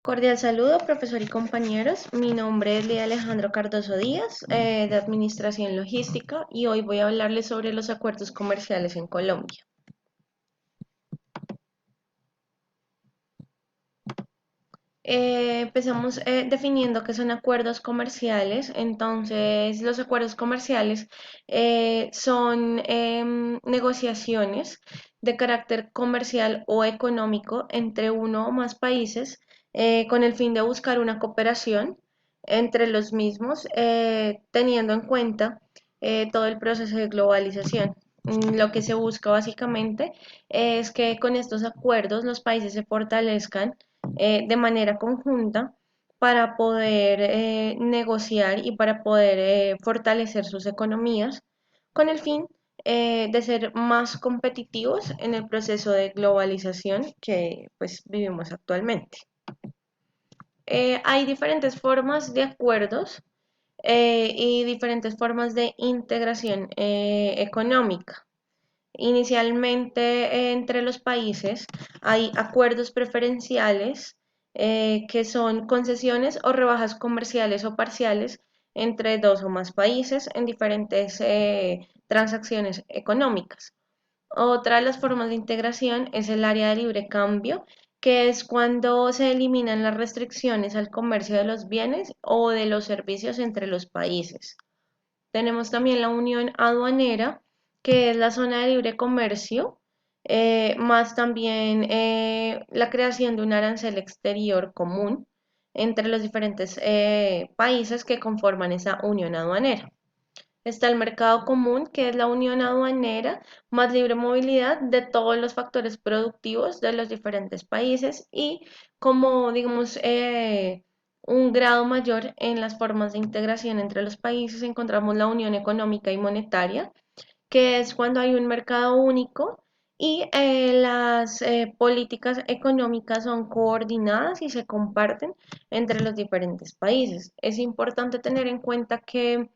Cordial saludo, profesor y compañeros. Mi nombre es Lidia Alejandro Cardoso Díaz, de Administración Logística, y hoy voy a hablarles sobre los acuerdos comerciales en Colombia. Empezamos definiendo qué son acuerdos comerciales. Entonces, los acuerdos comerciales son negociaciones de carácter comercial o económico entre uno o más países con el fin de buscar una cooperación entre los mismos, teniendo en cuenta todo el proceso de globalización. Lo que se busca básicamente es que con estos acuerdos los países se fortalezcan de manera conjunta para poder negociar y para poder fortalecer sus economías con el fin de ser más competitivos en el proceso de globalización que pues vivimos actualmente. Hay diferentes formas de acuerdos y diferentes formas de integración económica. Inicialmente, entre los países hay acuerdos preferenciales que son concesiones o rebajas comerciales o parciales entre dos o más países en diferentes transacciones económicas. Otra de las formas de integración es el área de libre cambio, que es cuando se eliminan las restricciones al comercio de los bienes o de los servicios entre los países. Tenemos también la unión aduanera, que es la zona de libre comercio, más también la creación de un arancel exterior común entre los diferentes países que conforman esa unión aduanera. Está el mercado común, que es la unión aduanera más libre movilidad de todos los factores productivos de los diferentes países y como, digamos, un grado mayor en las formas de integración entre los países encontramos la unión económica y monetaria, que es cuando hay un mercado único y las políticas económicas son coordinadas y se comparten entre los diferentes países. Es importante tener en cuenta que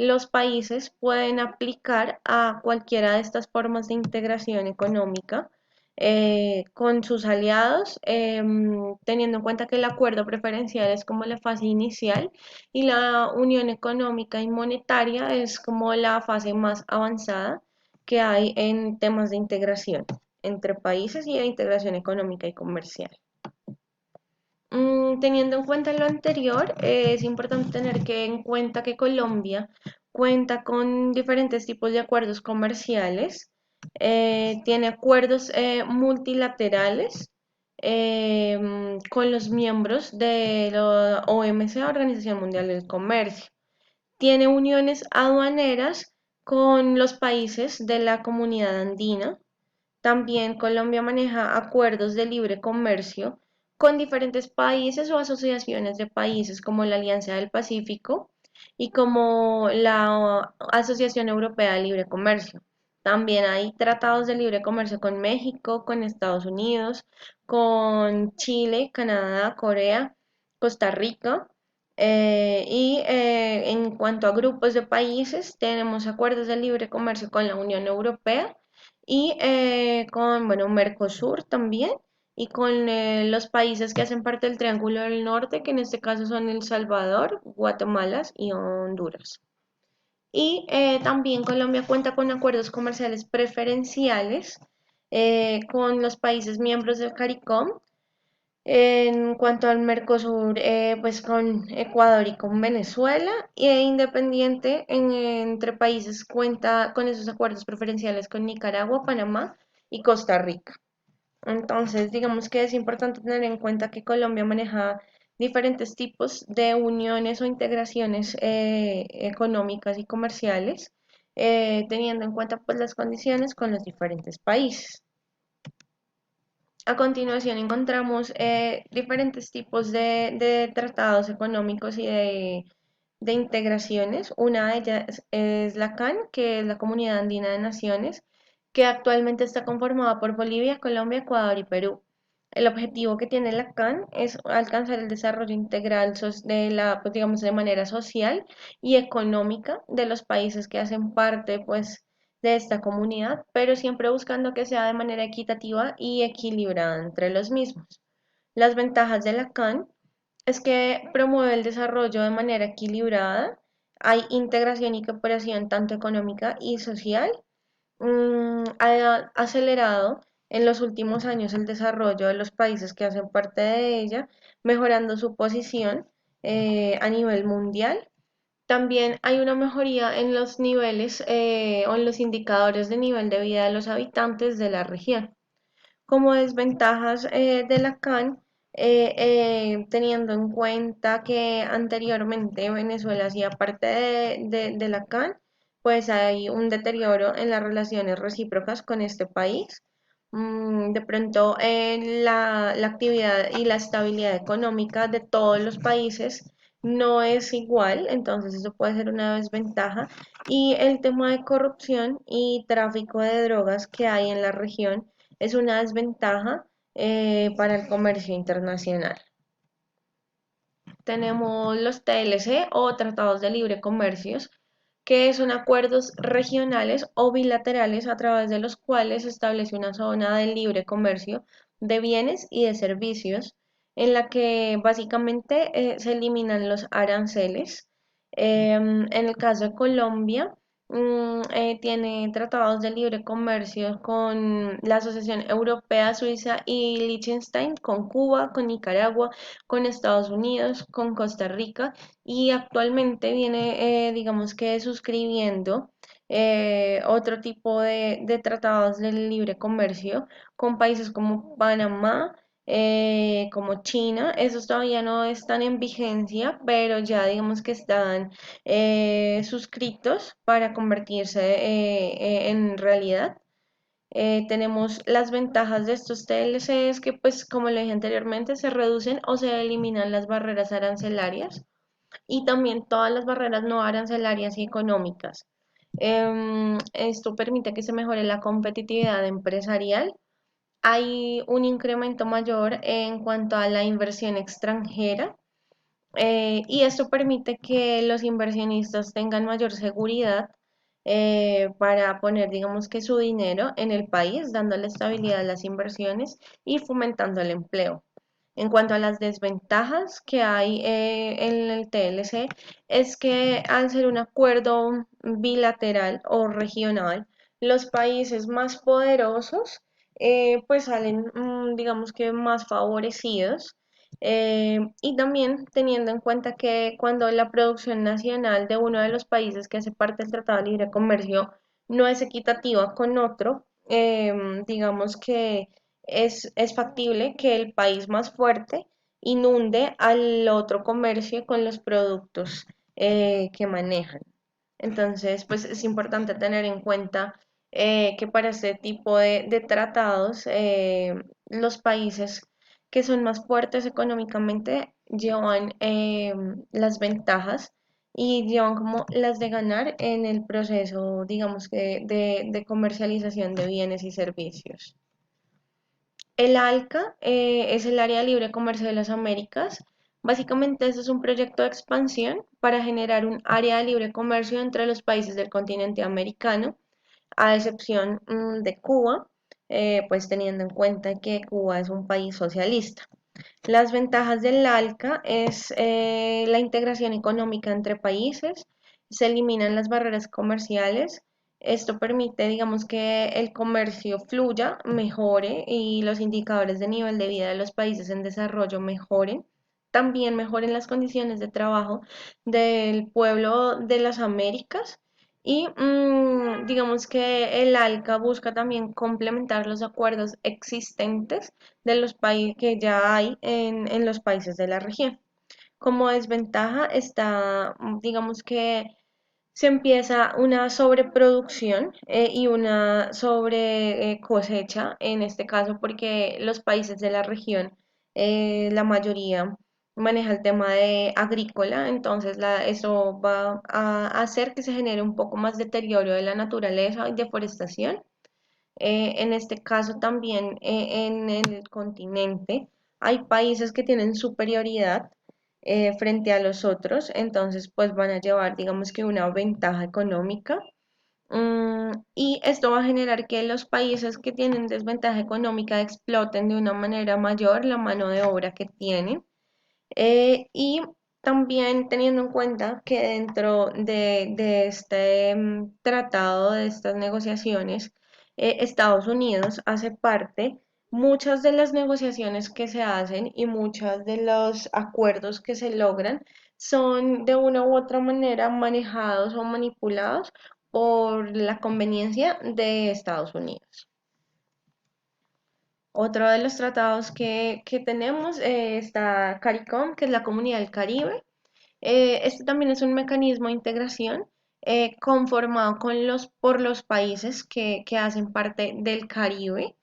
los países pueden aplicar a cualquiera de estas formas de integración económica con sus aliados, teniendo en cuenta que el acuerdo preferencial es como la fase inicial y la unión económica y monetaria es como la fase más avanzada que hay en temas de integración entre países y de integración económica y comercial. Teniendo en cuenta lo anterior, es importante tener que en cuenta que Colombia cuenta con diferentes tipos de acuerdos comerciales, tiene acuerdos multilaterales con los miembros de la OMC, Organización Mundial del Comercio. Tiene uniones aduaneras con los países de la Comunidad Andina. También Colombia maneja acuerdos de libre comercio con diferentes países o asociaciones de países como la Alianza del Pacífico y como la Asociación Europea de Libre Comercio. También hay tratados de libre comercio con México, con Estados Unidos, con Chile, Canadá, Corea, Costa Rica. En cuanto a grupos de países, tenemos acuerdos de libre comercio con la Unión Europea y con, bueno, Mercosur también, y con los países que hacen parte del Triángulo del Norte, que en este caso son El Salvador, Guatemala y Honduras. Y también Colombia cuenta con acuerdos comerciales preferenciales con los países miembros del CARICOM. En cuanto al Mercosur, pues con Ecuador y con Venezuela, e independiente entre países cuenta con esos acuerdos preferenciales con Nicaragua, Panamá y Costa Rica. Entonces, digamos que es importante tener en cuenta que Colombia maneja diferentes tipos de uniones o integraciones económicas y comerciales, teniendo en cuenta pues las condiciones con los diferentes países. A continuación encontramos diferentes tipos de tratados económicos y de integraciones. Una de ellas es la CAN, que es la Comunidad Andina de Naciones, que actualmente está conformada por Bolivia, Colombia, Ecuador y Perú. El objetivo que tiene la CAN es alcanzar el desarrollo integral de la, pues, digamos, de manera social y económica de los países que hacen parte, pues, de esta comunidad, pero siempre buscando que sea de manera equitativa y equilibrada entre los mismos. Las ventajas de la CAN es que promueve el desarrollo de manera equilibrada, hay integración y cooperación tanto económica y social, ha acelerado en los últimos años el desarrollo de los países que hacen parte de ella, mejorando su posición a nivel mundial. También hay una mejoría en los niveles o en los indicadores de nivel de vida de los habitantes de la región. Como desventajas de la CAN, teniendo en cuenta que anteriormente Venezuela hacía parte de la CAN, pues hay un deterioro en las relaciones recíprocas con este país. De pronto, la actividad y la estabilidad económica de todos los países no es igual, entonces eso puede ser una desventaja. Y el tema de corrupción y tráfico de drogas que hay en la región es una desventaja para el comercio internacional. Tenemos los TLC o Tratados de Libre Comercio, que son acuerdos regionales o bilaterales a través de los cuales se establece una zona de libre comercio de bienes y de servicios, en la que básicamente se eliminan los aranceles. En el caso de Colombia, tiene tratados de libre comercio con la Asociación Europea, Suiza y Liechtenstein, con Cuba, con Nicaragua, con Estados Unidos, con Costa Rica y actualmente viene, digamos que suscribiendo otro tipo de tratados de libre comercio con países como Panamá, como China. Esos todavía no están en vigencia, pero ya digamos que están suscritos para convertirse en realidad. Tenemos las ventajas de estos TLCs que, pues, como le dije anteriormente, se reducen o se eliminan las barreras arancelarias y también todas las barreras no arancelarias y económicas. Esto permite que se mejore la competitividad empresarial. Hay un incremento mayor en cuanto a la inversión extranjera y esto permite que los inversionistas tengan mayor seguridad para poner, digamos que su dinero en el país, dándole estabilidad a las inversiones y fomentando el empleo. En cuanto a las desventajas que hay en el TLC, es que al ser un acuerdo bilateral o regional, los países más poderosos pues salen, digamos que más favorecidos y también teniendo en cuenta que cuando la producción nacional de uno de los países que hace parte del Tratado de Libre Comercio no es equitativa con otro, digamos que es factible que el país más fuerte inunde al otro comercio con los productos que manejan. Entonces, pues es importante tener en cuenta que para este tipo de tratados, los países que son más fuertes económicamente llevan las ventajas y llevan como las de ganar en el proceso, digamos que de comercialización de bienes y servicios. El ALCA es el Área de Libre Comercio de las Américas. Básicamente, este es un proyecto de expansión para generar un área de libre comercio entre los países del continente americano, a excepción de Cuba, pues teniendo en cuenta que Cuba es un país socialista. Las ventajas del ALCA es la integración económica entre países, se eliminan las barreras comerciales, esto permite, digamos, que el comercio fluya, mejore y los indicadores de nivel de vida de los países en desarrollo mejoren. También mejoren las condiciones de trabajo del pueblo de las Américas. Y digamos que el ALCA busca también complementar los acuerdos existentes de los países que ya hay en los países de la región. Como desventaja está, digamos que se empieza una sobreproducción y una sobre cosecha, en este caso porque los países de la región, la mayoría maneja el tema de agrícola, entonces eso va a hacer que se genere un poco más deterioro de la naturaleza y deforestación. En este caso también en el continente hay países que tienen superioridad frente a los otros, entonces pues van a llevar digamos que una ventaja económica. Y esto va a generar que los países que tienen desventaja económica exploten de una manera mayor la mano de obra que tienen. Y también teniendo en cuenta que dentro de este tratado, de estas negociaciones, Estados Unidos hace parte, muchas de las negociaciones que se hacen y muchos de los acuerdos que se logran son de una u otra manera manejados o manipulados por la conveniencia de Estados Unidos. Otro de los tratados que tenemos está CARICOM, que es la Comunidad del Caribe. Este también es un mecanismo de integración conformado por los países que hacen parte del Caribe.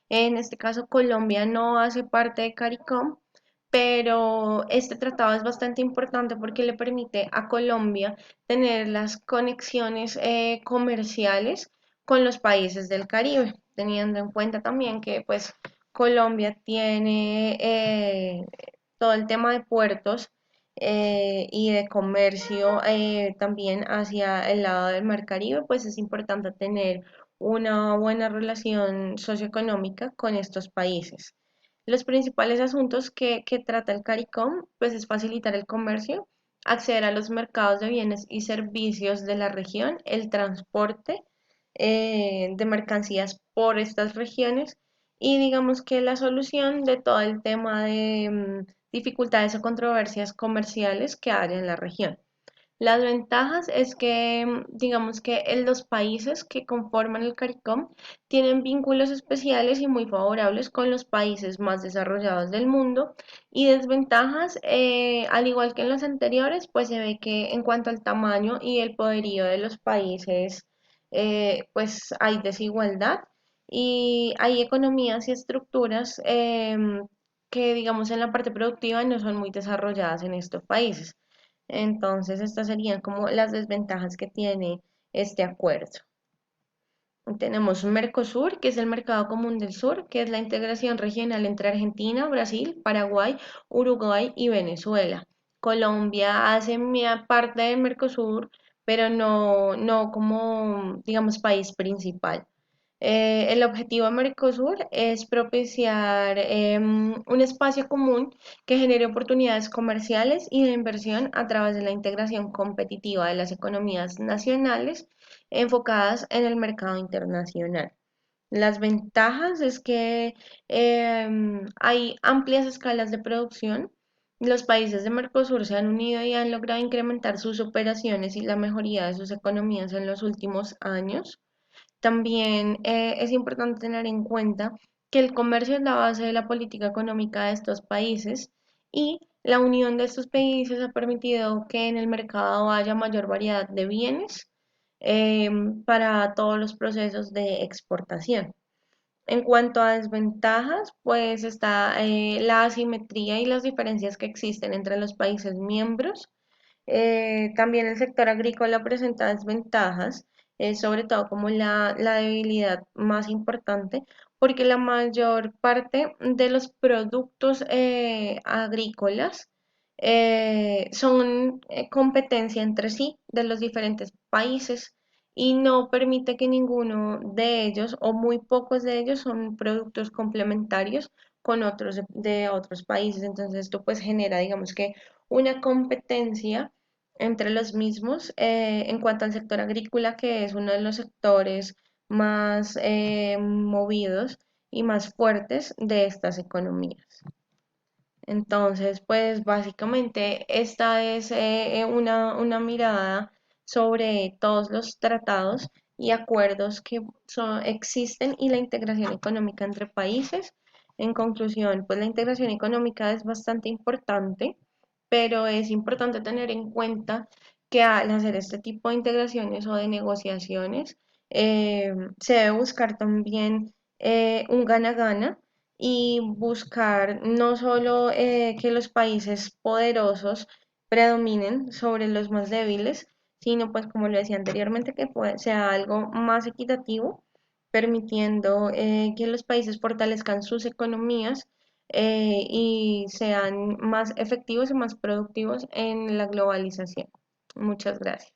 En este caso, Colombia no hace parte de CARICOM, pero este tratado es bastante importante porque le permite a Colombia tener las conexiones comerciales con los países del Caribe, teniendo en cuenta también que pues Colombia tiene todo el tema de puertos y de comercio también hacia el lado del Mar Caribe, pues es importante tener una buena relación socioeconómica con estos países. Los principales asuntos que trata el CARICOM, pues es facilitar el comercio, acceder a los mercados de bienes y servicios de la región, el transporte de mercancías por estas regiones y digamos que la solución de todo el tema de dificultades o controversias comerciales que hay en la región. Las ventajas es que, digamos que en los países que conforman el CARICOM tienen vínculos especiales y muy favorables con los países más desarrollados del mundo. Y desventajas, al igual que en los anteriores, pues se ve que en cuanto al tamaño y el poderío de los países, pues hay desigualdad y hay economías y estructuras que, digamos, en la parte productiva no son muy desarrolladas en estos países. Entonces, estas serían como las desventajas que tiene este acuerdo. Tenemos un Mercosur, que es el Mercado Común del Sur, que es la integración regional entre Argentina, Brasil, Paraguay, Uruguay y Venezuela. Colombia hace parte del Mercosur, pero no como, digamos, país principal. El objetivo de Mercosur es propiciar un espacio común que genere oportunidades comerciales y de inversión a través de la integración competitiva de las economías nacionales enfocadas en el mercado internacional. Las ventajas es que hay amplias escalas de producción. Los países de Mercosur se han unido y han logrado incrementar sus operaciones y la mejoría de sus economías en los últimos años. También es importante tener en cuenta que el comercio es la base de la política económica de estos países y la unión de estos países ha permitido que en el mercado haya mayor variedad de bienes eh, para todos los procesos de exportación. En cuanto a desventajas, pues está la asimetría y las diferencias que existen entre los países miembros. También el sector agrícola presenta desventajas, sobre todo como la debilidad más importante, porque la mayor parte de los productos agrícolas son competencia entre sí de los diferentes países y no permite que ninguno de ellos o muy pocos de ellos son productos complementarios con otros de otros países. Entonces esto pues genera, digamos que una competencia entre los mismos en cuanto al sector agrícola, que es uno de los sectores más movidos y más fuertes de estas economías. Entonces, pues básicamente esta es una mirada sobre todos los tratados y acuerdos que existen y la integración económica entre países. En conclusión, pues la integración económica es bastante importante, pero es importante tener en cuenta que al hacer este tipo de integraciones o de negociaciones, se debe buscar también un gana-gana y buscar no solo que los países poderosos predominen sobre los más débiles, sino pues como lo decía anteriormente, que sea algo más equitativo, permitiendo que los países fortalezcan sus economías y sean más efectivos y más productivos en la globalización. Muchas gracias.